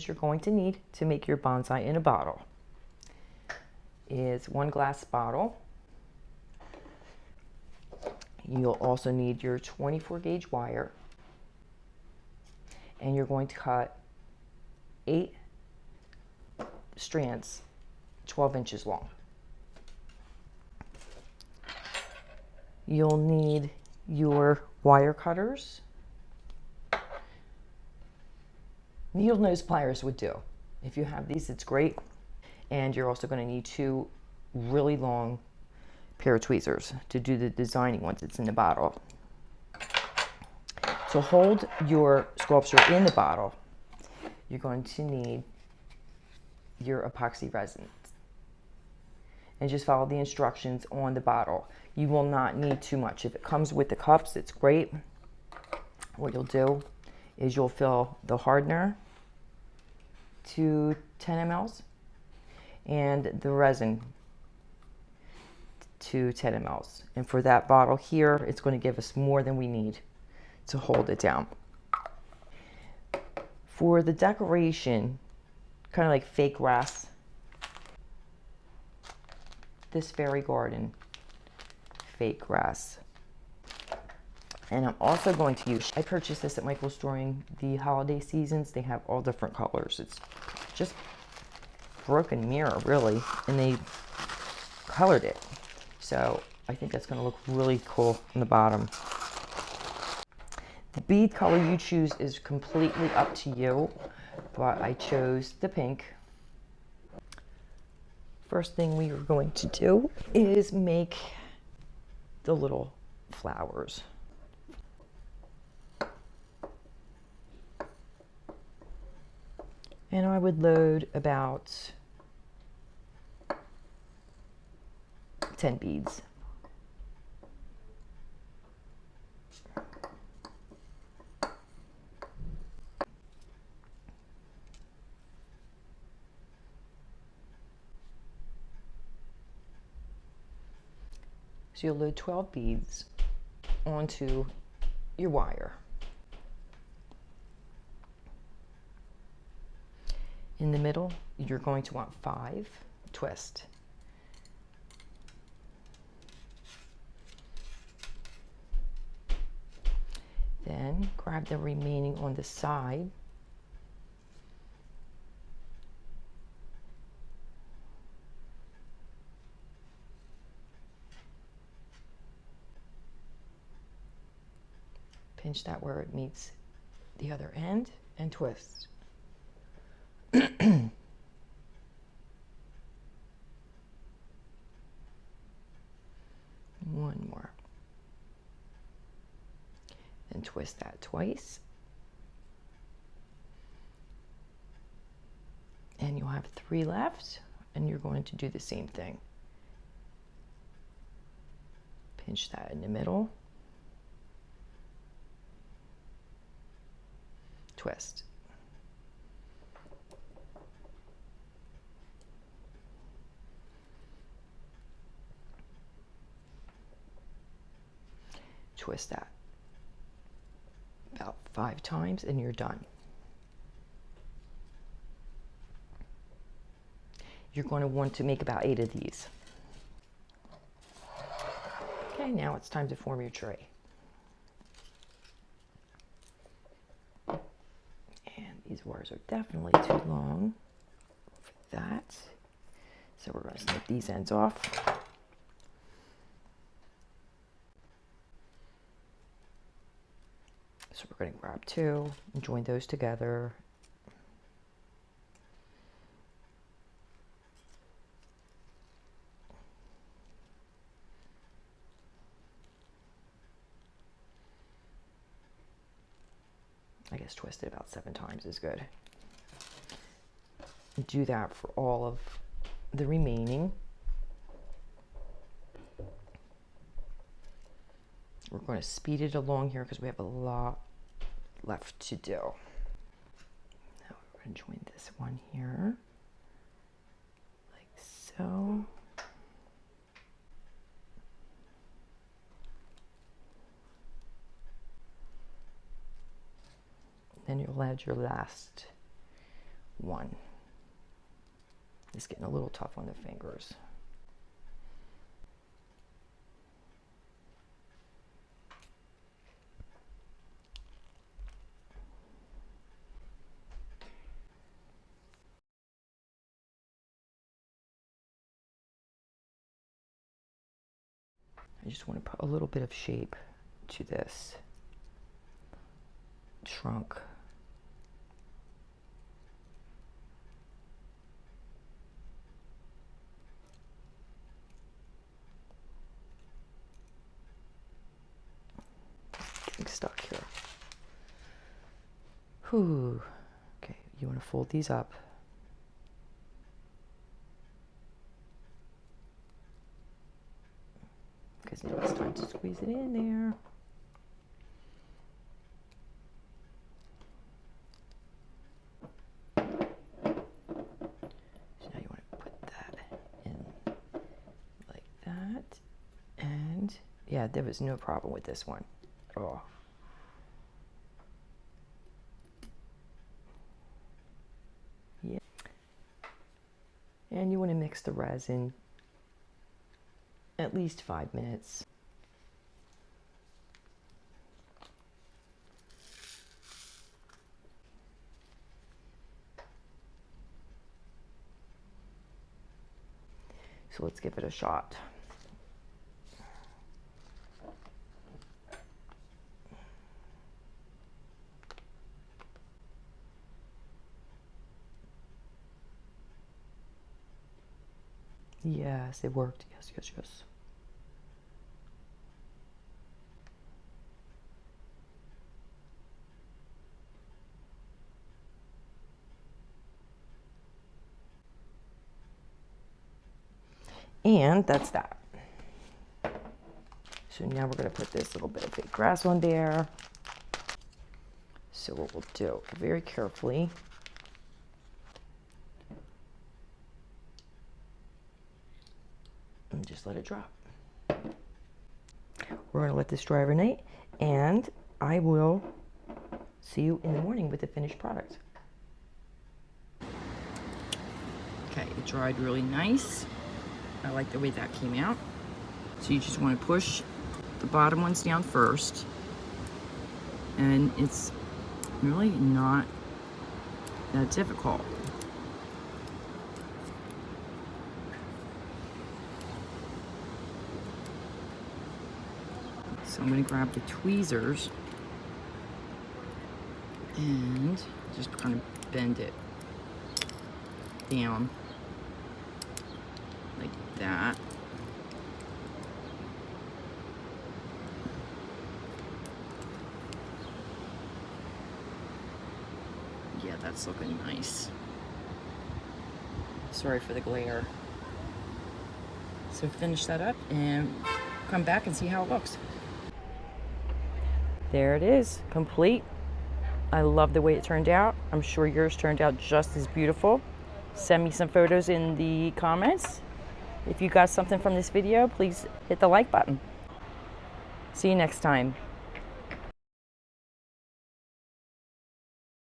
items you're going to need to make your bonsai in a bottle is 1 glass bottle. You'll also need your 24 gauge wire, and you're going to cut 8 strands 12 inches long. You'll need your wire cutters. Needle nose pliers would do. If you have these, it's great. And you're also going to need 2 really long pair of tweezers to do the designing once it's in the bottle. To hold your sculpture in the bottle, you're going to need your epoxy resin. And just follow the instructions on the bottle. You will not need too much. If it comes with the cups, it's great. What you'll do is you'll fill the hardener to 10 mLs and the resin to 10 mLs. And for that bottle here, it's going to give us more than we need to hold it down. For the decoration, kind of like fake grass, this fairy garden fake grass. And I'm also going to use, I purchased this at Michael's during the holiday seasons. They have all different colors. It's just broken mirror, really, and they colored it. So I think that's going to look really cool on the bottom. The bead color you choose is completely up to you, but I chose the pink. First thing we are going to do is make the little flowers. And I would load about 10 beads. So you'll load 12 beads onto your wire. In the middle, you're going to want 5 twist. Then grab the remaining on the side. Pinch that where it meets the other end and twist. One more. Then twist that twice. And you'll have 3 left, and you're going to do the same thing. Pinch that in the middle. Twist. Twist that about 5 times and you're done. You're going to want to make about 8 of these. Okay, now it's time to form your tray. And these wires are definitely too long for that. So we're going to snip these ends off. So we're going to grab 2 and join those together. I guess twist it about 7 times is good. Do that for all of the remaining. We're going to speed it along here because we have a lot left to do. Now we're going to join this one here, like so. Then you'll add your last one. It's getting a little tough on the fingers. I just want to put a little bit of shape to this trunk. Getting stuck here. Whew. Okay, you want to fold these up. Because now it's time to squeeze it in there. So now you want to put that in like that. And yeah, there was no problem with this one at all. Yeah. And you want to mix the resin at least 5 minutes. So let's give it a shot. Yes, it worked. Yes, yes, yes. And that's that. So now we're going to put this little bit of fake grass on there. So what we'll do, very carefully, and just let it drop. We're going to let this dry overnight, and I will see you in the morning with the finished product. Okay, it dried really nice. I like the way that came out. So you just want to push the bottom ones down first, and it's really not that difficult. So I'm going to grab the tweezers and just kind of bend it down like that. Yeah, that's looking nice. Sorry for the glare. So finish that up and come back and see how it looks. There it is, complete. I love the way it turned out. I'm sure yours turned out just as beautiful. Send me some photos in the comments. If you got something from this video, please hit the like button. See you next time.